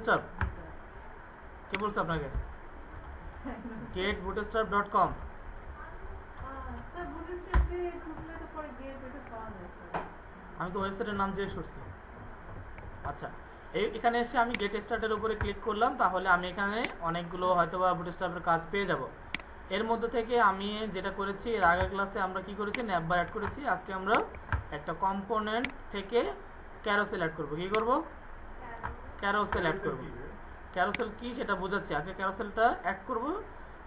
Bootstrap কে বলছে আপনাকে? getbootstrap.com। আমি তো ওয়েবসাইটের নাম জিজ্ঞেস করছি। আচ্ছা, এখানে এসে আমি গেট স্টার্টের উপরে ক্লিক করলাম, তাহলে আমি এখানে অনেকগুলো হয়তো বা বুটস্ট্র্যাপের কাজ পেয়ে যাব। এর মধ্যে থেকে আমি যেটা করেছি, এর আগের ক্লাসে আমরা কি করেছি, ন্যাভবার অ্যাড করেছি। আজকে আমরা একটা কম্পোনেন্ট থেকে ক্যারোসেল অ্যাড করব। কি করব? ক্যারোসেল অ্যাড করব। ক্যারোসেল কি সেটা বোঝাচ্ছি, আগে ক্যারোসেলটা অ্যাড করব।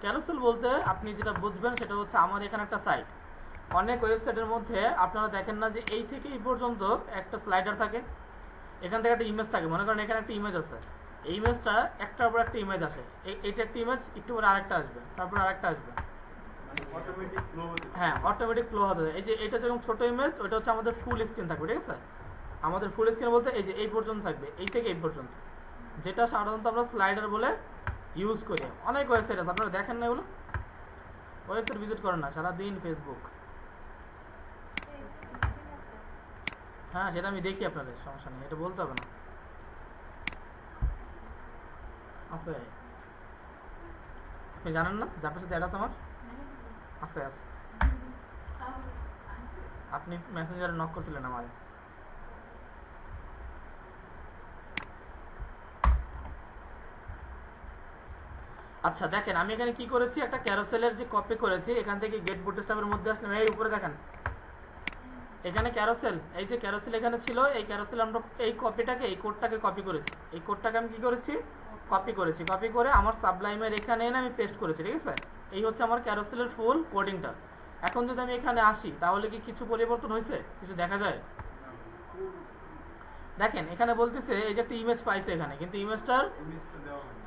ক্যারোসেল বলতে আপনি যেটা বুঝবেন সেটা হচ্ছে, আমার এখানে একটা সাইট, অনেক ওয়েবসাইটের মধ্যে আপনারা দেখেন না যে এই থেকে এই পর্যন্ত একটা স্লাইডার থাকে, এখান থেকে একটা ইমেজ থাকে। মনে করেন এখানে একটা ইমেজ আছে, এই ইমেজটা একটার উপর একটা ইমেজ আসে, এইটা একটা ইমেজ, একটু পরে আরেকটা আসবে, তারপর আরেকটা আসবে। হ্যাঁ, অটোমেটিক ফ্লো হতে যায়। এই যে এটা যেরকম ছোট ইমেজ, ওটা হচ্ছে আমাদের ফুল স্ক্রিন থাকবে, ঠিক আছে? আমাদের ফুল স্ক্রিন বলতে এই যে এই পর্যন্ত থাকবে, এই থেকে এই পর্যন্ত, যেটা সাধারণত আমরা স্লাইডার বলে ইউজ করি। অনেক ওয়েবসাইট আছে, আপনারা দেখেন না এগুলো? ওয়েবসাইট ভিজিট করেন না সারাদিন? ফেসবুক, হ্যাঁ সেটা আমি দেখি, আপনাদের সমস্যা নেই, এটা বলতে হবে না। আছে, আপনি জানেন না যে আপনার সাথে অ্যাড আছে আমার? আছে আছে, আপনি মেসেঞ্জারে নক করছিলেন আমার। আচ্ছা দেখেন, আমি এখানে কি করেছি, একটা ক্যারোসেলের যে কপি করেছি, এখান থেকে গেট বুটস্ট্র্যাপের মধ্যে আসলাম, এই উপরে দেখেন এখানে ক্যারোসেল, এই যে ক্যারোসেল এখানে ছিল, এই ক্যারোসেল আমরা এই কপিটাকে, এই কোডটাকে কপি করেছি। এই কোডটাকে আমি কি করেছি, কপি করেছি। কপি করে আমার সাবলাইমের এখানে এনে আমি পেস্ট করেছি, ঠিক আছে? এই হচ্ছে আমার ক্যারোসেলের ফুল কোডিংটা। এখন যদি আমি এখানে আসি, তাহলে কি কিছু পরিবর্তন হয়েছে? কিছু দেখা যায়? দেখেন এখানে বলতেছে এই যে একটা ইমেজ পাইছে এখানে, কিন্তু ইমেজটার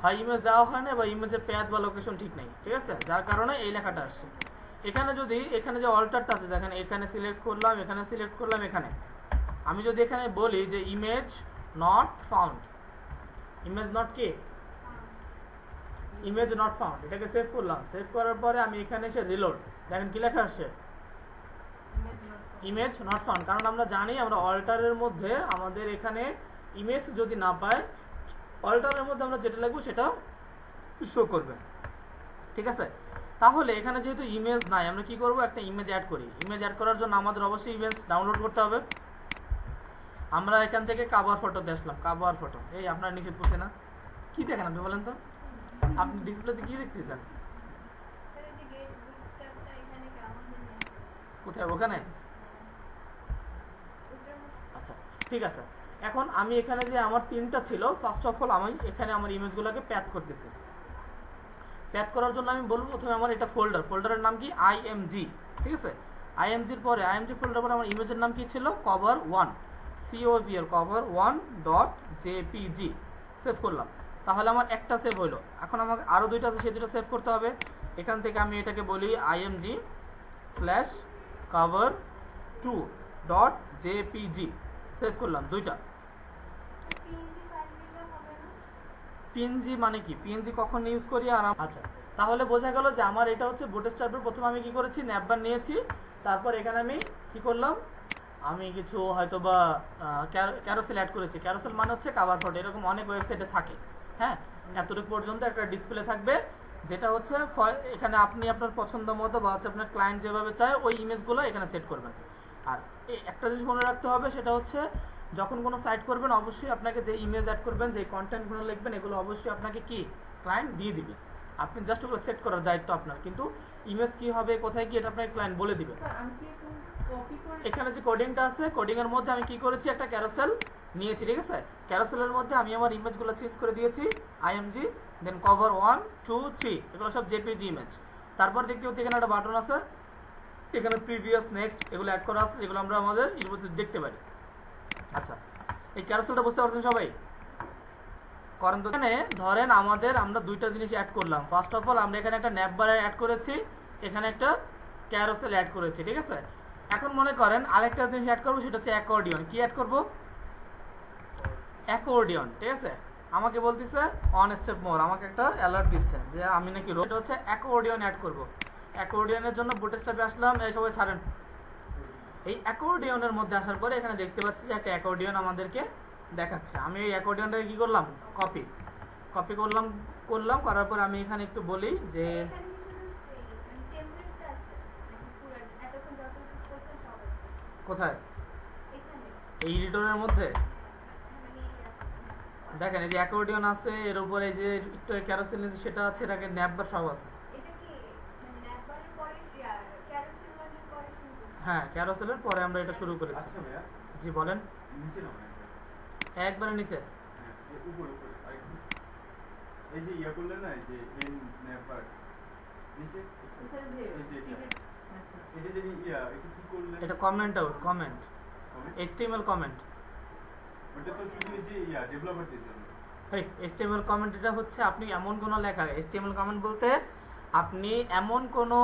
হয় ইমেজ দেওয়া হয় না, বা ইমেজের প্যাথ বা লোকেশন ঠিক নেই, ঠিক আছে? যার কারণে এই লেখাটা আসছে। এখানে যদি এখানে যে অল্টারটা আছে দেখেন, এখানে সিলেক্ট করলাম, এখানে সিলেক্ট করলাম, এখানে আমি যদি এখানে বলি যে image not found, image not কি, ইমেজ নট ফাউন্ড, এটাকে সেভ করলাম। সেভ করার পরে আমি এখানে এসে রিলোড, দেখেন কি লেখা আসছে, ইমেজ নট ফাউন্ড। কারণ আমরা জানি, আমরা অল্টারের মধ্যে আমাদের এখানে ইমেজ যদি না পাই, অল্টারের মধ্যে আমরা যেটা লিখবো সেটা শো করবে, ঠিক আছে? তাহলে এখানে যেহেতু ইমেজ নাই, আমরা কি করব, একটা ইমেজ অ্যাড করি। ইমেজ অ্যাড করার জন্য আমাদের অবশ্যই ইমেজ ডাউনলোড করতে হবে। আমরা এখান থেকে কাভার ফটো দেখলাম, কাভার ফটো, এই আপনার নিচে পড়ছে না, কি দেখেন আপনি বলেন তো? আপনি ডিসপ্লেতে কি দেখতেছেন? কোথায়? ওখানে? আচ্ছা ঠিক আছে। এখন আমি এখানে যে আমার তিনটা ছিল, ফার্স্ট অফ অল আমি এখানে আমার ইমেজগুলোকে প্যাথ করতেছি। প্যাথ করার জন্য আমি বলবো প্রথমে আমার এটা ফোল্ডার, ফোল্ডারের নাম কি, আইএমজি, ঠিক আছে? আইএমজির পরে, আইএমজি ফোল্ডার পরে আমার ইমেজের নাম কি ছিল, cover one, COVR cover one dot JPG. Save করলাম, তাহলে আমার একটা সেভ হইলো। এখন আমাকে আরও দুইটা আছে, সেই দুটো সেভ করতে হবে। এখান থেকে আমি এটাকে বলি IMG slash cover two dot JPG. Save করলাম দুইটা। PNG মানে কি, PNG কখন ইউজ করি আর আচ্ছা, তাহলে বোঝা গেল যে আমার এটা হচ্ছে বুটস্ট্র্যাপের। প্রথমে আমি কি করেছি, ন্যাভবার নিয়েছি, তারপর এখানে আমি কি করলাম, আমি কিছু হয়তো বা ক্যারোসেল অ্যাড করেছি। ক্যারোসেল মানে হচ্ছে কাভার ফটো, এরকম অনেক ওয়েবসাইটে থাকে। হ্যাঁ, এতটুকু পর্যন্ত একটা ডিসপ্লে থাকবে, যেটা হচ্ছে এখানে আপনি আপনার পছন্দ মতো বা হচ্ছে আপনার ক্লায়েন্ট যেভাবে চায় ওই ইমেজগুলো এখানে সেট করবেন। আর একটা জিনিস মনে রাখতে হবে, সেটা হচ্ছে যখন কোনো সাইট করবেন, অবশ্যই আপনাকে যে ইমেজ অ্যাড করবেন, যে কন্টেন্টগুলো লিখবেন, এগুলো অবশ্যই আপনাকে কি ক্লায়েন্ট দিয়ে দিবে। আপনি জাস্ট ওগুলো সেট করার দায়িত্ব আপনার, কিন্তু ইমেজ কি হবে, কোথায় কি, এটা আপনাকে ক্লায়েন্ট বলে দিবে। এখানে যে কোডিংটা আছে, কোডিং এর মধ্যে আমি কি করেছি, একটা ক্যারোসেল নিয়েছি, ঠিক আছে? ক্যারোসেলের মধ্যে আমি আমার ইমেজগুলো চেঞ্জ করে দিয়েছি, IMG, দেন কভার 1 2 3, এগুলো সব জেপিজি ইমেজ। তারপর দেখতে হচ্ছে এখানে একটা বাটন আছে, এখানে প্রিভিয়াস, নেক্সট, এগুলো অ্যাড করা আছে, যেগুলো আমরা আমাদের এর মধ্যে দেখতে পারি। আচ্ছা, এই ক্যারোসেলটা বুঝতে পারছেন সবাই? করেন তো। এখানে ধরেন আমরা দুইটা জিনিস অ্যাড করলাম। ফার্স্ট অফ অল আমরা এখানে একটা ন্যাভবার অ্যাড করেছি, এখানে একটা ক্যারোসেল অ্যাড করেছি, ঠিক আছে? এখন মনে করেন আরেকটা জিনিস অ্যাড করবো, সেটা হচ্ছে অ্যাকর্ডিয়ন। কি অ্যাড করবো? অ্যাকর্ডিয়ন, ঠিক আছে? আমাকে বলতেছে অন স্টেপ মোর, আমাকে একটা অ্যালার্ট দিচ্ছে যে আমি নাকি এটা হচ্ছে অ্যাকর্ডিয়ন অ্যাড করবো। অ্যাকর্ডিয়নের জন্য বুটস্ট্র্যাপে আসলাম, এই সবাই ছাড়েন। এই অ্যাকর্ডিয়নের মধ্যে আসার পরে এখানে দেখতে পাচ্ছি যে একটা অ্যাকর্ডিয়ন আমাদেরকে দেখাচ্ছে। আমি এই অ্যাকর্ডিয়নটাকে কি করলাম, কপি। কপি করলাম করার পর আমি এখানে একটু বলি যে কোথায় এই এডিটরের মধ্যে দেখেন এই যে অ্যাকর্ডিয়ন আছে, এর উপরে এই যে একটু ক্যারোসেল সেটা আছে, এটাকে ন্যাপবার সব আছে। হ্যাঁ, ক্যারোসেলের পরে আমরা এটা শুরু করেছি। আচ্ছা ভাইয়া, জি বলেন। নিচে নাও না, একবারে নিচে। হ্যাঁ উপরে উপরে আরেকটু। এই যে ইয়া করলেন না, এই যে এন ন্যাপার নিচে, এই যে এটা যে ইয়া এটা কি করলেন? এটা comment out, comment HTML comment. ওটা তো শুধু এই যে ইয়া ডেভেলপারদের জন্য। এই HTML কমেন্ট এটা হচ্ছে আপনি এমন কোনো লেখা, HTML কমেন্ট বলতে আপনি এমন কোনো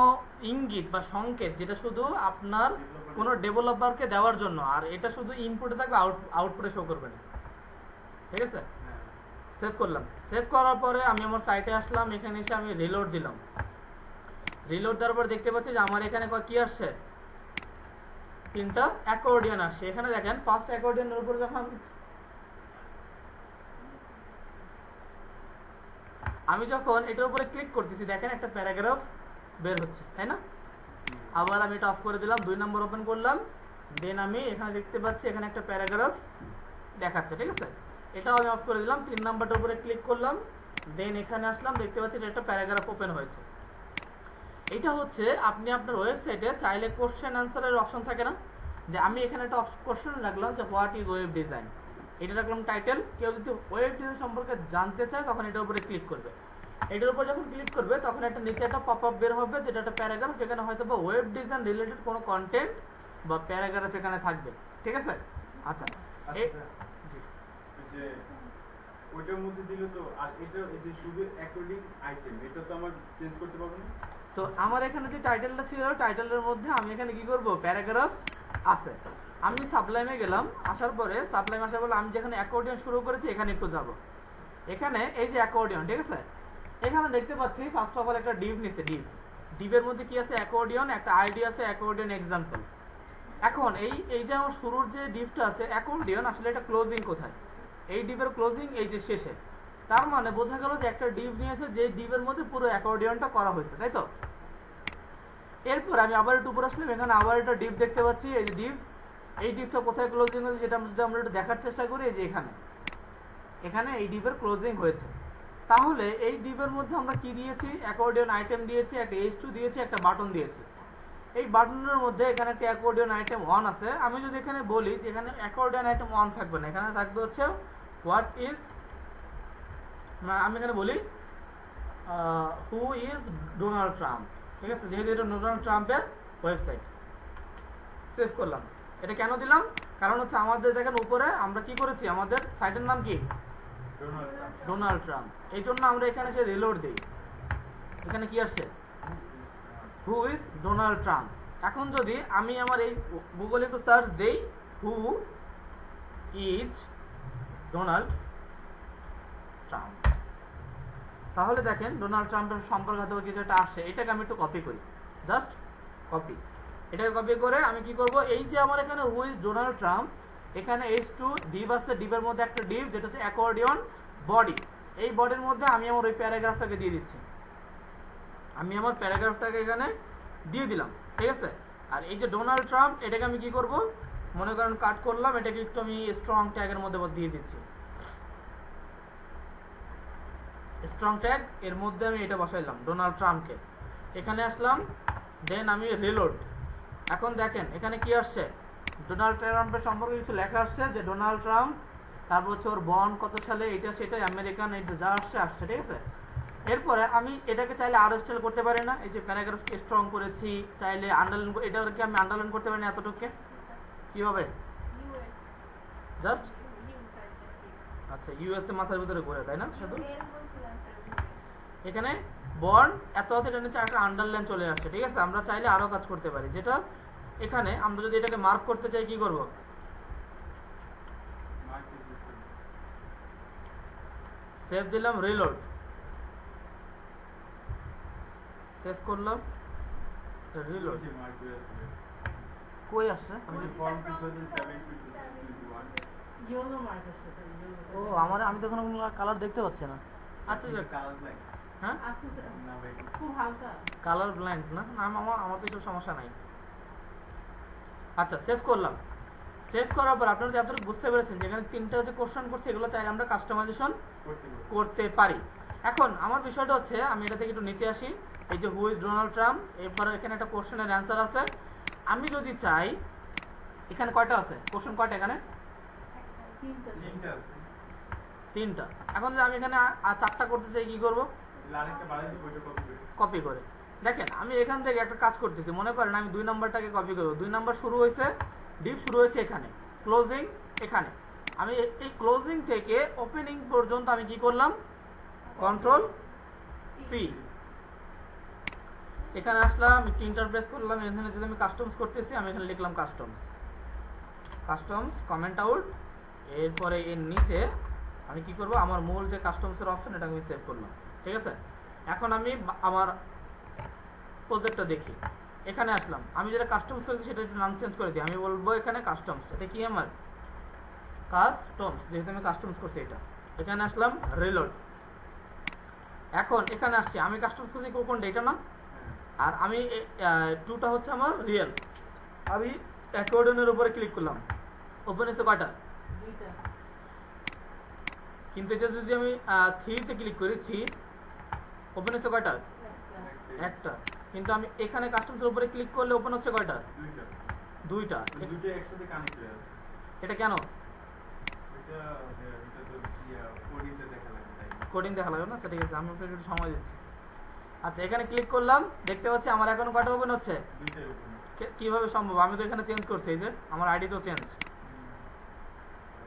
ইঙ্গিত বা সংকেত যেটা শুধু আপনার কোনো ডেভেলপারকে দেওয়ার জন্য, আর এটা শুধু ইনপুটে থাকবে, আউটপুটে শো করবে না। ঠিক আছে, সেভ করলাম। সেভ করার পরে আমি আমার সাইটে আসলাম, এখানে এসে আমি রিলোড দিলাম। রিলোড দেওয়ার পর দেখতে পাচ্ছি যে আমার এখানে কি আসছে, 3টা অ্যাকর্ডিয়ন আসছে। এখানে দেখেন ফার্স্ট অ্যাকর্ডিয়নের উপর যখন আমি এটার উপরে ক্লিক করতেছি, দেখেন একটা প্যারাগ্রাফ বের হচ্ছে, তাই না? আবার আমি এটা অফ করে দিলাম, 2 নম্বর ওপেন করলাম, দেন আমি এখানে দেখতে পাচ্ছি এখানে একটা প্যারাগ্রাফ দেখাচ্ছে। ঠিক আছে, এটাও আমি অফ করে দিলাম, 3 নম্বরটার উপরে ক্লিক করলাম, দেন এখানে আসলাম, দেখতে পাচ্ছি একটা প্যারাগ্রাফ ওপেন হয়েছে। এটা হচ্ছে আপনি আপনার ওয়েবসাইটে চাইলে কোশ্চেন অ্যান্সারের অপশন থাকে না, যে আমি এখানে একটা কোশ্চেন রাখলাম যে হোয়াট ইজ ওয়েব ডিজাইন, এটা রাখলাম টাইটেল। কেউ যদি ওয়েব ডিজাইন সম্পর্কে জানতে চায় তখন এটার উপরে ক্লিক করবে। এটার উপর যখন ক্লিক করবে তখন একটা নিচে একটা পপ আপ বের হবে, যেটা একটা প্যারাগ্রাফ, যেখানে হয়তো বা ওয়েব ডিজাইন রিলেটেড কোনো কন্টেন্ট বা প্যারাগ্রাফ এখানে থাকবে। ঠিক আছে, আচ্ছা এই যে ওইটার মধ্যে দিলে তো, আর এটা এই যে শুধু অ্যাকর্ডিং আইটেম, এটা তো আমার চেঞ্জ করতে পারবো না। তো আমার এখানে যে টাইটেলটা ছিল, টাইটেলের মধ্যে আমি এখানে কি করব, প্যারাগ্রাফ আছে। আমি সাবলাইমে গেলাম, আসার পরে সাবলাইম আসার পরে আমি যেখানে অ্যাকর্ডিয়ন শুরু করেছি এখানে একটু যাব। এখানে এই যে অ্যাকর্ডিয়ন, ঠিক আছে, এখানে দেখতে পাচ্ছি ফার্স্ট অফ অল একটা ডিভ নিচে, ডিভের মধ্যে কি আছে, অ্যাকর্ডিয়ন, একটা আইডি আছে অ্যাকর্ডিয়ন এক্সাম্পল। এখন এই যে আমার শুরুর যে ডিভটা আছে অ্যাকর্ডিয়ন, আসলে এটা ক্লোজিং কোথায়, এই ডিভের ক্লোজিং এই যে শেষে। তার মানে বোঝা গেল যে একটা ডিভ নিয়েছে, যে ডিভের মধ্যে পুরো অ্যাকর্ডিয়নটা করা হয়েছে, তাই তো? এরপর আমি আবার একটু উপরে আসলাম, এখানে আবার একটা ডিভ দেখতে পাচ্ছি, এই যে ডিভ, এই ডিভটা কোথায় ক্লোজিং হয়েছে সেটা যদি আমরা একটু দেখার চেষ্টা করি, এই যে এখানে এই ডিভের ক্লোজিং হয়েছে। তাহলে এই ডিভের মধ্যে আমরা কি দিয়েছি, অ্যাকর্ডিয়ন আইটেম দিয়েছি, একটা H2 দিয়েছি, একটা বাটন দিয়েছি। এই বাটনের মধ্যে এখানে একটা অ্যাকর্ডিয়ন আইটেম 1 আছে। আমি যদি এখানে বলি যে এখানে অ্যাকর্ডিয়ন আইটেম 1 থাকবে না, এখানে থাকবে হচ্ছে হোয়াট ইজ, আমি এখানে বলি হু ইজ ডোনাল্ড ট্রাম্প। ঠিক আছে, যেহেতু এটা ডোনাল্ড ট্রাম্পের ওয়েবসাইট। সেভ করলাম। এটা কেন দিলাম, কারণ হচ্ছে আমাদের দেখেন উপরে আমরা কি করেছি, আমাদের সাইটের নাম কি, ডোনাল্ড ট্রাম্প। এই জন্য আমরা এখানে এসে রিলোড দিই, এখানে কি আসছে, হু ইজ ডোনাল্ড ট্রাম্প। এখন যদি আমি আমার এই গুগলে একটু সার্চ দেই, হু ইজ ডোনাল্ড ট্রাম্প, তাহলে দেখেন ডোনাল্ড ট্রাম্পের সম্পর্কে হয়তো কিছু একটা আসছে। এটাকে আমি একটু কপি করি, জাস্ট কপি। এটাকে কপি করে আমি কি করব, এই যে আমার এখানে হু ইজ ডোনাল্ড ট্রাম্প, এখানে H2 ডিভ আছে, ডিভের মধ্যে একটা ডিভ যেটা হচ্ছে অ্যাকর্ডিয়ন বডি। এই বডির মধ্যে আমি আমার ওই প্যারাগ্রাফটাকে দিয়ে দিচ্ছি, আমি আমার প্যারাগ্রাফটাকে এখানে দিয়ে দিলাম। ঠিক আছে, আর এই যে ডোনাল্ড ট্রাম্প, এটাকে আমি কি করব, মনে করেন কাট করলাম, এটাকে একটু আমি স্ট্রং ট্যাগের মধ্যে দিয়ে দিচ্ছি, স্ট্রং ট্যাগ, এর মধ্যে আমি এটা বসাইলাম ডোনাল্ড ট্রাম্পকে। এখানে আসলাম, দেন আমি রিলোড। এখন দেখেন এখানে কি আসছে, ডোনাল্ড ট্রাম্পের সম্পর্কে কিছু লেখা আসছে, যে ডোনাল্ড ট্রাম্প, তারপর হচ্ছে ওর বর্ন কত সালে, এটা সেটা আমেরিকান, এটা যা আসছে। ঠিক আছে, এরপরে আমি এটাকে চাইলে আরো স্টাইল করতে পারি না, এই যে প্যারাগ্রাফ স্ট্রং করেছি, চাইলে আন্ডারলাইন, এটাকে আমি আন্ডারলাইন করতে পারি না এতটুকুকে, কিভাবে, জাস্ট আচ্ছা ইউএসএ মাথার ভিতরে ঘুরে, তাই না? শুধু এখানে বর্ন এত এটা নিচে একটা আন্ডারলাইন চলে আসছে। ঠিক আছে, আমরা চাইলে আরো কাজ করতে পারি, যেটা এখানে আমরা যদি এটাকে মার্ক করতে চাই কি করব, সেভ দিলাম, রিলোড, সেভ করলাম, রিলোড, কই আসছে, ও আমার, আমি তো কোনো কালার দেখতে পাচ্ছি না। আচ্ছা যাক। কালার ব্ল্যাক হ্যাঁ আচ্ছা না ভাই খুব হালকা। কালার ব্ল্যান্ড না না আমার তো কিছু সমস্যা নাই। আচ্ছা সেভ করলাম। সেভ করার পর আপনারা যতটুকু বুঝতে পেরেছেন যেখানে তিনটা যে কোশ্চেন করছে এগুলো চাইলে আমরা কাস্টমাইজেশন করতে পারবো। করতে পারি। এখন আমার বিষয়টা হচ্ছে আমি এটা থেকে একটু নিচে আসি। এই যে হু ইজ ডোনাল্ড ট্রাম্প, এরপরে এখানে একটা কোশ্চেনের অ্যান্সার আছে। আমি যদি চাই এখানে কয়টা আছে কোশ্চেন, কয়টা এখানে তিনটা আছে। তিনটা। এখন যদি আমি এখানে আর চারটা করতে চাই কি করব? আরেকটা বাড়াই দিব, ওইটা কপি করে। কপি করে। দেখেন আমি এখান থেকে একটা কাজ করতেছি, মনে করেন আমি 2 নাম্বারটাকে কপি করব। 2 নাম্বার শুরু হয়েছে, ডিপ শুরু হয়েছে এখানে, ক্লোজিং এখানে। আমি এই ক্লোজিং থেকে ওপেনিং পর্যন্ত আমি কি করলাম? Control C. এখানে আসলাম, একটু ইন্টারপ্রেস করলাম। এখানে যদি আমি কাস্টমস করতেছি, আমি এখানে লিখলাম কাস্টমস কমেন্ট আউট। এরপরে এর নিচে আমি কি করব? আমার মূল যে কাস্টমসের অপশন এটা আমি সেভ করলাম। ঠিক আছে, এখন আমি আমার প্রজেক্টটা দেখি। এখানে আসলাম, আমি যেটা কাস্টমস করেছি সেটা একটু নাম চেঞ্জ করে দিই। আমি বলবো এখানে কাস্টমস। এটা কি আমার কাস্টমস, যেহেতু আমি কাস্টমস করছি এটা। এখানে আসলাম, রিলোড। এখন এখানে আসছি, আমি কাস্টমস করছি কোনটা? এটা না? আর আমি 2টা হচ্ছে আমার রিয়েল। আমি অ্যাকর্ডিয়নের উপরে ক্লিক করলাম, ওপেন এসে কয়টা? দুইটা। কিন্তু এটা যদি আমি 3-তে ক্লিক করি, 3 ওপেন হচ্ছে কয়টা? একটা। কিন্তু আমি এখানে কাস্টমসের উপরে ক্লিক করলে ওপেন হচ্ছে কয়টা? দুইটা। দুটো একসাথে কানেক্ট হয়ে আছে। এটা কেন? এটা তো কোডিংটা দেখা লাগে তাই। কোডিং দেখা লাগবে না? আচ্ছা ঠিক আছে, আমি আপনাকে একটু সময় দিচ্ছি। আচ্ছা এখানে ক্লিক করলাম, দেখতে পাচ্ছি আমার এখন কয়টা ওপেন হচ্ছে? দুইটাই ওপেন। কিভাবে সম্ভব? আমি তো এখানে চেঞ্জ করছি, এই যে আমার আইডি তো চেঞ্জ।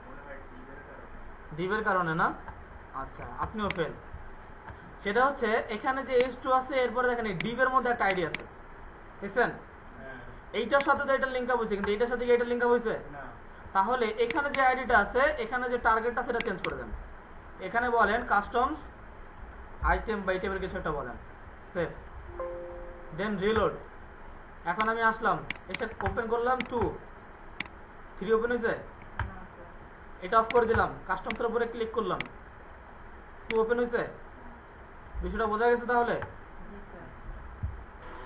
মনে হয় টিভের কারণে। ডিভের কারণে না? আচ্ছা আপনিও ফেল। সেটা হচ্ছে এখানে যে H2 আছে, এরপরে দেখেন এই ডিভের মধ্যে একটা আইডি আছে, দেখছেন? হ্যাঁ। এইটার সাথে তো এটা লিংক আপ হয়েছে, কিন্তু এইটার সাথে কি এটা লিংক আপ হয়েছে? না। তাহলে এখানে যে আইডিটা আছে, এখানে যে টার্গেটটা সেটা চেঞ্জ করে দেন। এখানে বলেন কাস্টমস আইটেম বা আইটেমের কিছু একটা বলেন, সেভ, দেন রিলোড। এখন আমি আসলাম, এসে ওপেন করলাম 2, 3 ওপেন হয়েছে। এটা অফ করে দিলাম, কাস্টমসের উপরে ক্লিক করলাম, 2 ওপেন হয়েছে। বিষয়টা বোঝা গেছে? তাহলে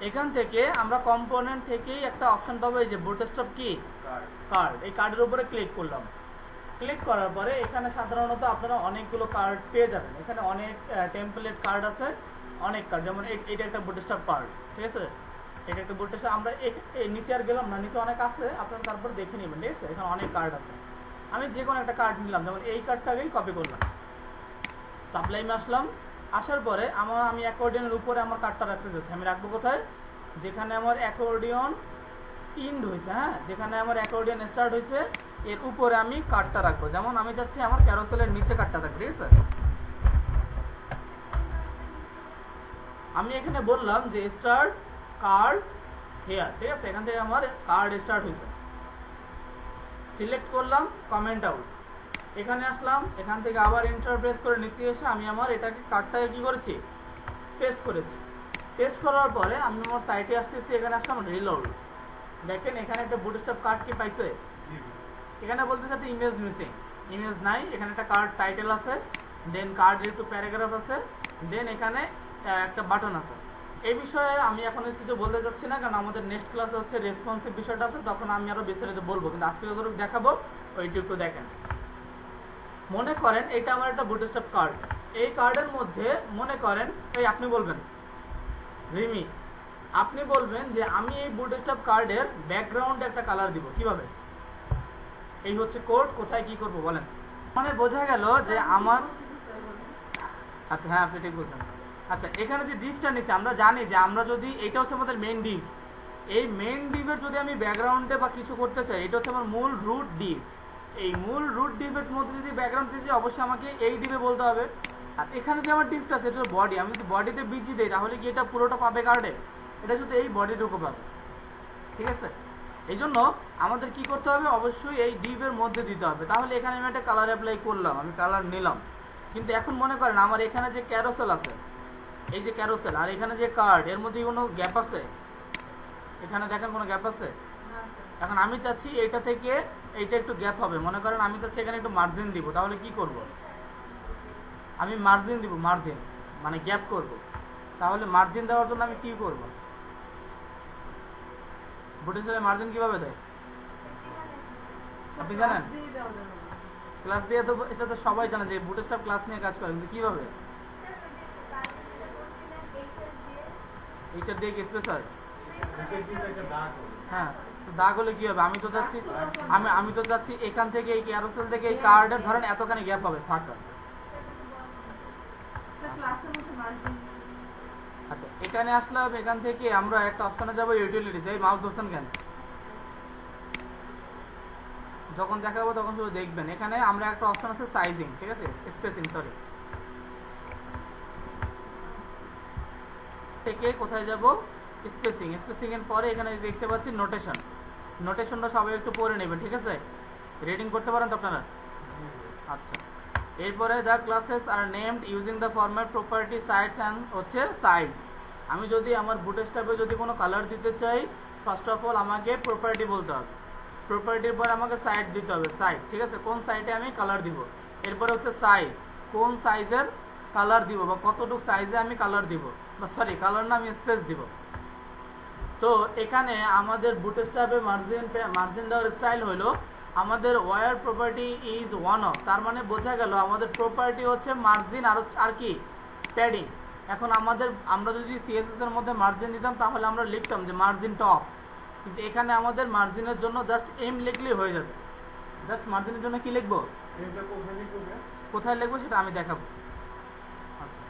এখান থেকে আমরা কম্পোনেন্ট থেকেই একটা অপশন পাবো, এই যে বুটস্ট্র্যাপ কি কার্ড। এই কার্ডের উপরে ক্লিক করলাম। ক্লিক করার পরে এখানে সাধারণত আপনারা অনেকগুলো কার্ড পেয়ে যাবেন। এখানে অনেক টেমপ্লেট কার্ড আছে, অনেক কার্ড। যেমন এটা একটা বুটস্ট্র্যাপ কার্ড, ঠিক আছে? এটা একটা বুটস্ট্র্যাপ। আমরা নিচে আর গেলাম না, নিচে অনেক আছে, আপনারা তারপর দেখে নেবেন, ঠিক আছে? এখানে অনেক কার্ড আছে। আমি যে কোনো একটা কার্ড নিলাম, যেমন এই কার্ডটাকেই কপি করলাম, সাপ্লাইমে আসলাম। আসার পরে আমি অ্যাকর্ডিয়নের উপরে আমার কার্ডটা রাখতে যাচ্ছি। আমি রাখবো কোথায়? যেখানে আমার অ্যাকর্ডিয়ন ইন্ড হয়েছে, হ্যাঁ, যেখানে আমার অ্যাকর্ডিয়ন স্টার্ট হয়েছে এর উপরে আমি কার্ডটা রাখবো। যেমন আমি চাচ্ছি আমার ক্যারোসেলের নিচে কার্ডটা থাকবে, ঠিক আছে? আমি এখানে বললাম যে স্টার্ট কার্ড হেয়ার, ঠিক আছে? এখান থেকে আমার কার্ড স্টার্ট হয়েছে। সিলেক্ট করলাম, কমেন্ট আউট। এখানে আসলাম, এখান থেকে আবার ইন্টারপ্রেস করে নিচে এসে আমি আমার এটাকে কার্ডটাকে কি করেছি? পেস্ট করেছি। পেস্ট করার পরে আমি আমার সাইটে আসতেছি, এখানে আসলাম, রিলোড। দেখেন এখানে একটা বুটস্ট্র্যাপ কার্ড কি পাইছে? এখানে বলতেছে একটা ইমেজ মিসিং, ইমেজ নাই। এখানে একটা কার্ড টাইটেল আছে, দেন কার্ড একটু প্যারাগ্রাফ আছে, দেন এখানে একটা বাটন আছে। এই বিষয়ে আমি এখন কিছু বলতে যাচ্ছি না, কারণ আমাদের নেক্সট ক্লাসে হচ্ছে রেসপন্সিভ বিষয়টা আছে, তখন আমি আরো বিস্তারিত বলবো। কিন্তু আজকে যতটুকু দেখাবো ওইটুকু একটু দেখেন। মনে করেন এটা আমার একটা বুটস্ট্র্যাপ কার্ড। এই কার্ডের মধ্যে মনে করেন এই আপনি বলবেন রিমি, আপনি বলবেন যে আমি এই বুটস্ট্র্যাপ কার্ডের ব্যাকগ্রাউন্ডে একটা কালার দিব। কিভাবে? এই হচ্ছে কোড, কোথায় কি করব বলেন? মানে বোঝা গেল যে আমার, আচ্ছা হ্যাঁ আপনি ঠিক বলছেন। আচ্ছা এখানে যে ডিভটা নিচ্ছে, আমরা জানি যে আমরা যদি, এটা হচ্ছে আমাদের মেইন ডিভ, এই মেইন ডিভের যদি আমি ব্যাকগ্রাউন্ডে বা কিছু করতে চাই, এটা হচ্ছে আমার মূল রুট ডিভ। এই মূল রুট ডিভের মধ্যে যদি ব্যাকগ্রাউন্ড দিয়েছি, অবশ্যই আমাকে এই ডিভে বলতে হবে। আর এখানে যে আমার ডিভটা আছে এটা বডি, আমি যদি বডিতে বিজি দিই তাহলে কি এটা পুরোটা পাবে কার্ডে? এটা শুধু এই বডিটুকু পাবে, ঠিক আছে? এই জন্য আমাদের কি করতে হবে? অবশ্যই এই ডিভের মধ্যে দিতে হবে। তাহলে এখানে আমি একটা কালার অ্যাপ্লাই করলাম, আমি কালার নিলাম। কিন্তু এখন মনে করেন আমার এখানে যে ক্যারোসেল আছে, এই যে ক্যারোসেল, আর এখানে যে কার্ড, এর মধ্যে কোনো গ্যাপ আছে? এখানে দেখেন কোনো গ্যাপ আছে? এখন আমি চাচ্ছি এইটা থেকে এইটা একটু গ্যাপ হবে। মনে করেন আমি চাচ্ছি এখানে একটু মার্জিন দিব, তাহলে কি করব? আমি মার্জিন দিব, মার্জিন মানে গ্যাপ করব। তাহলে মার্জিন দেওয়ার জন্য আমি কি করব? বুটের সাথে মার্জিন কিভাবে দেয় আপনি জানেন? ক্লাস দিয়ে তো, এটা তো সবাই জানে যে বুটের স্টাফ ক্লাস নিয়ে কাজ করে, কিন্তু কিভাবে? এইচআর দিয়ে কি স্পেস হয়? হ্যাঁ, তো দাগ হলে কি হবে? আমি তো যাচ্ছি এখান থেকে এই ক্যারোসেল থেকে এই কার্ডের ধরেন এতখানি গ্যাপ হবে ফাঁকা। আচ্ছা, এখানে আসলাম, এখান থেকে আমরা একটা অপশনে যাবো ইউটিলিটিস। এই মাউস ধরছেন কেন? যখন দেখাবো তখন শুধু দেখবেন। এখানে আমরা একটা অপশন আছে সাইজিং, ঠিক আছে, স্পেসিং, সরি, থেকে কোথায় যাব? স্পেসিং। স্পেসিং এর পরে এখানে দেখতে পাচ্ছি নোটেশন। নোটেশনটা সবাই একটু পড়ে নেবেন, ঠিক আছে? রিডিং করতে পারেন তো আপনারা? আচ্ছা, এরপরে the classes are named using the format property size and হচ্ছে সাইজ। আমি যদি আমার বুটস্ট্র্যাপে যদি কোনো কালার দিতে চাই, ফার্স্ট অফ অল আমাকে প্রপার্টি বলতে হবে। প্রপার্টির পর আমাকে সাইড দিতে হবে, সাইড, ঠিক আছে, কোন সাইডে আমি কালার দিব। এরপরে হচ্ছে সাইজ, কোন সাইজের কালার দিব বা কতটুকু সাইজে আমি কালার দিব, বা সরি কালার না, আমি স্পেস দিব। তো এখানে আমাদের বুটস্ট্র্যাপে মার্জিন দেওয়ার স্টাইল হলো আমাদের where property is one of, তার মানে বোঝা গেল আমাদের প্রপার্টি হচ্ছে মার্জিন আর কি প্যাডিং। এখন আমরা যদি সিএসএস এর মধ্যে মার্জিন দিতাম তাহলে আমরা লিখতাম যে মার্জিন টপ, কিন্তু এখানে আমাদের মার্জিনের জন্য জাস্ট এম লিখলেই হয়ে যাবে। জাস্ট মার্জিনের জন্য কি লিখবো, কোথায় লিখবো সেটা আমি দেখাবো। আচ্ছা,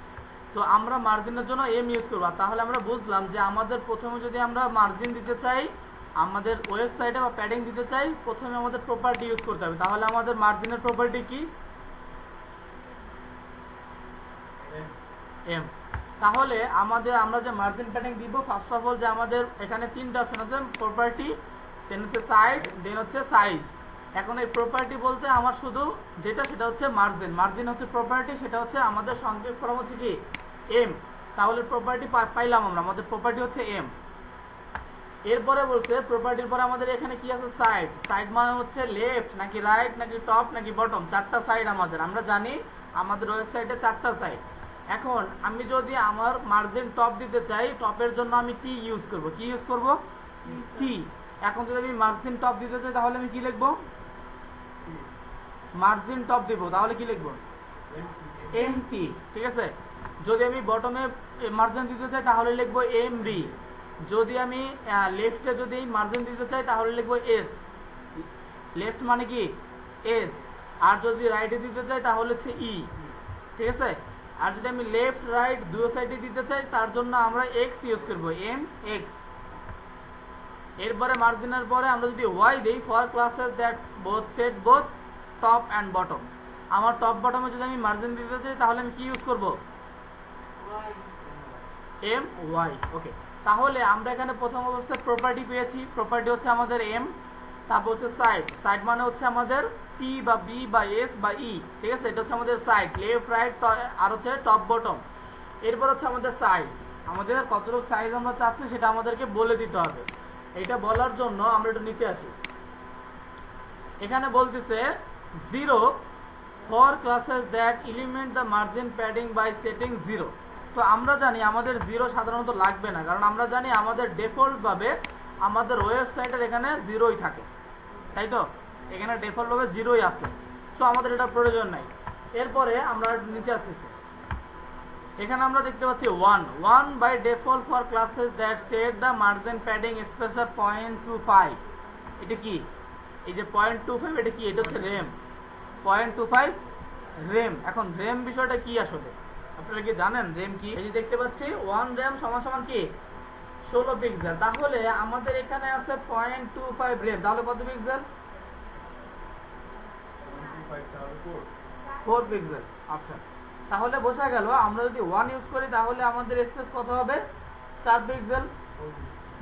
তো আমরা মার্জিনের জন্য এম ইউজ করবো। তাহলে আমরা বুঝলাম যে আমাদের প্রথমে যদি আমরা মার্জিন দিতে চাই, আমাদের ওয়েবসাইটে বা প্যাডিং দিতে চাই, প্রথমে আমাদের প্রপার্টি ইউজ করতে হবে। তাহলে আমাদের মার্জিনের প্রপার্টি কি? এম। তাহলে আমরা যে মার্জিন প্যাডিং দিব, ফার্স্ট অফ অল যে আমাদের এখানে তিনটা অপশন আছে, প্রপার্টি, দেন হচ্ছে সাইড, দেন হচ্ছে সাইজ। এখন এই প্রপার্টি বলতে আমার শুধু সেটা হচ্ছে মার্জিন। মার্জিন হচ্ছে প্রপার্টি, সেটা হচ্ছে আমাদের সংক্ষেপ ফর্ম হচ্ছে কি এম। তাহলে প্রপার্টি পাইলাম আমরা, আমাদের প্রপার্টি হচ্ছে এম। এরপরে বলছে প্রপার্টির পরে আমাদের এখানে কি আছে, সাইড। সাইড মানে হচ্ছে লেফট নাকি রাইট নাকি টপ নাকি বটম, চারটা সাইড আমরা জানি আমাদের ওয়েবসাইটে চারটা সাইড। এখন আমি যদি আমার মার্জিন টপ দিতে চাই, টপের জন্য আমি টি ইউজ করব। কি ইউজ করব? টি। এখন যদি আমি মার্জিন টপ দিতে চাই তাহলে আমি কি লিখবো? মার্জিন টপ দিব, তাহলে কি লিখবো? এম টি, ঠিক আছে। যদি আমি বটমে মার্জিন দিতে চাই তাহলে লিখবো এম বি। যদি আমি লেফটে যদি মার্জিন দিতে চাই তাহলে লিখবো এস। লেফট মানে কি এস। আর যদি রাইটে দিতে চাই তাহলে হচ্ছে ই, ঠিক আছে। আর যদি আমি লেফট রাইট দুই সাইডে দিতে চাই তার জন্য আমরা এক্স ইউজ করবো, এম এক্স। এরপরে মার্জিনের পরে আমরা যদি ওয়াই দেই, for classes that's both set both top and bottom. আমার টপ বটমে যদি আমি মার্জিন দিতে চাই তাহলে আমি কি ইউজ করব? M Y. ওকে, তাহলে আমরা এখানে প্রথম অবস্থায় প্রপার্টি পেয়েছি। প্রপার্টি হচ্ছে আমাদের এম, তারপর হচ্ছে সাইড। সাইড মানে হচ্ছে আমাদের টি বা বি বা এস বা ই, ঠিক আছে। এটা হচ্ছে আমাদের সাইড, লেফট রাইট আর হচ্ছে টপ বটম। এরপর হচ্ছে আমাদের সাইজ, আমাদের কতটুকু সাইজ আমরা চাচ্ছি সেটা আমাদেরকে বলে দিতে হবে। এটা বলার জন্য আমরা একটু নিচে আসি। এখানে বলতেছে 0 for classes that element the margin padding by setting 0। তো আমরা জানি আমাদের 0 সাধারণত লাগবে না, কারণ আমরা জানি আমাদের ডিফল্ট ভাবে আমাদের ওয়েবসাইটের এখানে 0ই থাকে, তাই তো। এখানে ডিফল্ট ভাবে 0ই আছে, সো আমাদের এটা প্রয়োজন নাই। এরপরে আমরা নিচে আসতেছি, এখানে আমরা দেখতে পাচ্ছি 1 by default for classes that set the margin padding spacer 0.25। এটা কি? এই যে 0.25, এটা কি? এটা হচ্ছে রেম, 0.25 রেম। এখন রেম বিষয়টা কি আসলে আপনারা কি জানেন? রেম কি? এই যে দেখতে পাচ্ছি 1 রেম সমান সমান কি 16 পিক্সেল। তাহলে আমাদের এখানে আছে 0.25 রেম, তাহলে কত পিক্সেল? 4 পিক্সেল। আচ্ছা, তাহলে বোঝা গেল আমরা যদি 1 ইউজ করি তাহলে আমাদের স্পেস কত হবে? 4 পিক্সেল।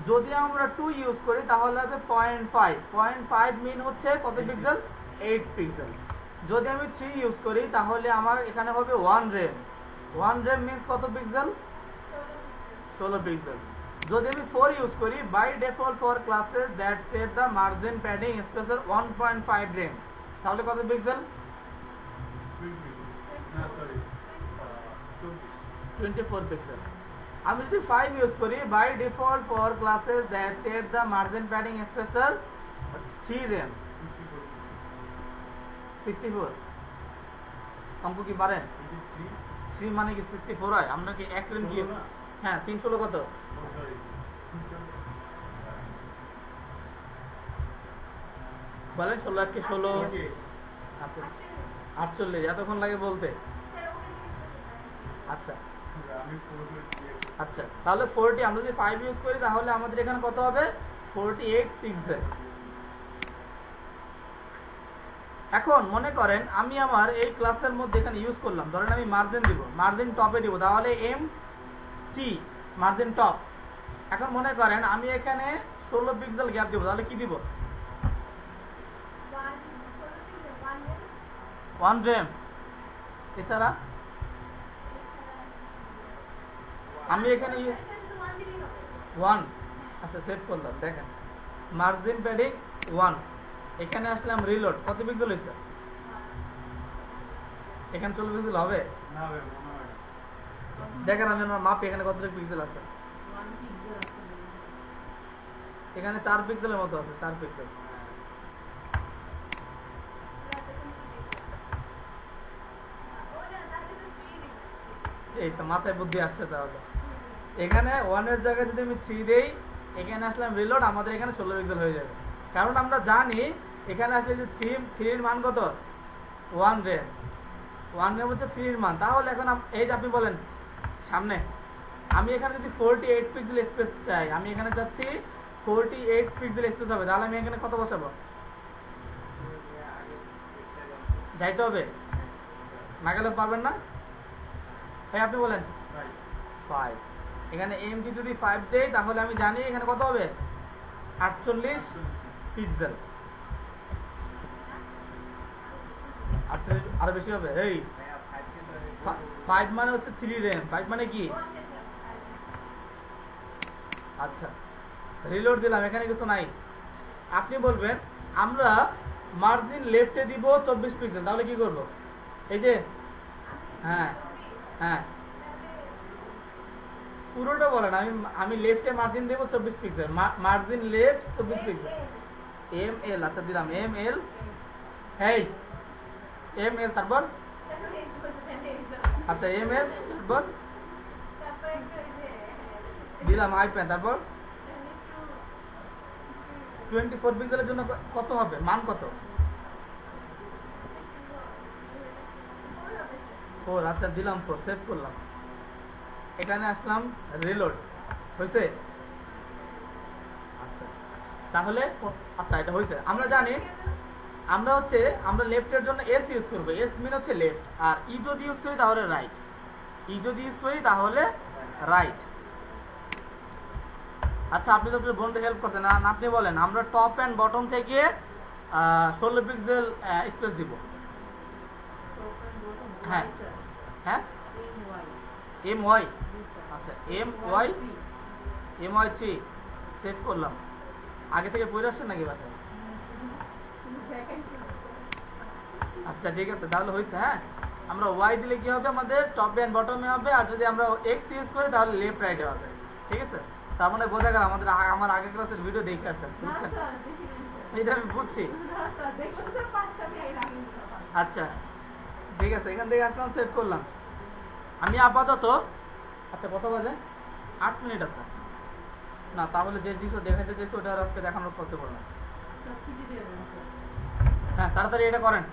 যদি আমরা 2 ইউজ করি তাহলে হবে 0.5 মিন হচ্ছে কত পিক্সেল? 8 পিক্সেল। যদি আমি 3 ইউজ করি তাহলে আমার এখানে হবে 1 রেম। 1 রেম মিন্স কত পিক্সেল? 16 পিক্সেল। যদি আমি 4 ইউজ করি, by default for classes that set the margin padding spacer 1.5 rem, তাহলে কত পিক্সেল? 24 পিক্সেল। আমি যদি 5 ইউজ করি, by default for classes that set the margin padding spacer 3 RAM 64। অঙ্ক কি পারেন? 3 মানে কি 64 হয়? আমরা কি 1 RAM কি? হ্যাঁ 316 কত? বলেন 16 কে 16। আচ্ছা 48 এতক্ষণ লাগে বলতে। আচ্ছা আচ্ছা তাহলে 40 আমরা যদি 5 ইউজ করি তাহলে আমাদের এখানে কত হবে? 48 পিক্সেল। এখন মনে করেন আমি আমার এই ক্লাসের মধ্যে এখানে ইউজ করলাম, ধরেন আমি মার্জিন দিব, মার্জিন টপে দিব, তাহলে এম টি মার্জিন টপ। এখন মনে করেন আমি এখানে 16 পিক্সেল গ্যাপ দিব, তাহলে কি দিব? 1 RAM। এছাড়া আমি এখানে 1। আচ্ছা সেভ করলাম, দেখেন মার্জিন প্যাডিং 1। এখানে আসলাম রিলোড, কত পিক্সেল হয়েছে? এখানে 16 পিক্সেল হবে? দেখেন আমি আমার মাপি এখানে কত পিক্সেল আছে। এখানে 4 পিক্সেলের মতো আছে, 4 পিক্সেল। এই তো মাথায় বুদ্ধি আসছে। তাহলে এখানে 1 এর জায়গায় যদি আমি 3 দেই, এখানে আসলাম রিলোড, আমাদের এখানে 16 পিক্সেল হয়ে যাবে। কারণ আমরা জানি এখানে আসলে যে 3 এর মান কত? 1 RAM। 1 RAM হচ্ছে 3 এর মান। তাহলে এখন এই যে আপনি বলেন সামনে আমি এখানে যদি 48 পিক্সেল স্পেস চাই, আমি এখানে চাচ্ছি 48 পিক্সেল স্পেস হবে, তাহলে আমি এখানে কত বসাবো? যাইতে হবে না, গেলে পারবেন না। ভাই আপনি বলেন 5। এখানে এম কি যদি 5 দেই তাহলে আমি জানি এখানে কত হবে? 48 পিক্সেল। আরো বেশি হবে। এই 5 মানে হচ্ছে 3 RAM। 5 মানে কি? আচ্ছা রিলোড দিলাম, এখানে কিছু নাই। আপনি বলবেন আমরা মার্জিন লেফটে দিব 24 পিক্সেল, তাহলে কি করব? এই যে হ্যাঁ হ্যাঁ পুরোটা বলেন। আমি লেফটে মার্জিন দেব 24 pixel, margin left 24 pixel. M L, আচ্ছা দিলাম এম এল। এই এম এল তারপর আচ্ছা এম এস তারপর দিলাম আই পেন, তারপর 24 পিক্সেলের জন্য কত হবে? মান কত? 4। আচ্ছা দিলাম 4, সেভ করলাম। এখানে আসলাম রিলোড, হয়েছে? আচ্ছা তাহলে আচ্ছা এটা হয়েছে। আমরা জানি আমরা লেফটের জন্য এস ইউজ করবো, এস মিন হচ্ছে লেফট। আর ই যদি ইউজ করি তাহলে রাইট, ই যদি ইউজ করি তাহলে রাইট। আচ্ছা আপনি তো বোনকে হেল্প করছেন না, আপনি বলেন আমরা টপ এন্ড বটম থেকে 16 পিক্সেল স্পেস দিব। হ্যাঁ হ্যাঁ এম ওয়াই। আচ্ছা এম ওয়াই 3 সেভ করলাম। আগে থেকে পড়ে আসছেন নাকি বাসায়? আচ্ছা ঠিক আছে তাহলে হয়েছে। হ্যাঁ আমরা ওয়াই দিলে কি হবে? আমাদের টপ এন্ড বটমে হবে। আর যদি আমরা এক্স ইউজ করি তাহলে লেফট রাইটে হবে। ঠিক আছে, তার মানে বোঝা গেল আমার আগের ক্লাসের ভিডিও দেখে আসছে, বুঝছেন? এটা আমি বুঝছি। আচ্ছা ঠিক আছে, এখান থেকে আসলাম, সেভ করলাম। আমি আপাতত আচ্ছা কত বাজে? 8 মিনিট আছে না, তাহলে যে জিনিসটা দেখাতে চাইছি ওটা আর আজকে দেখানোর পসিবল না। হ্যাঁ তাড়াতাড়ি এটা করেন।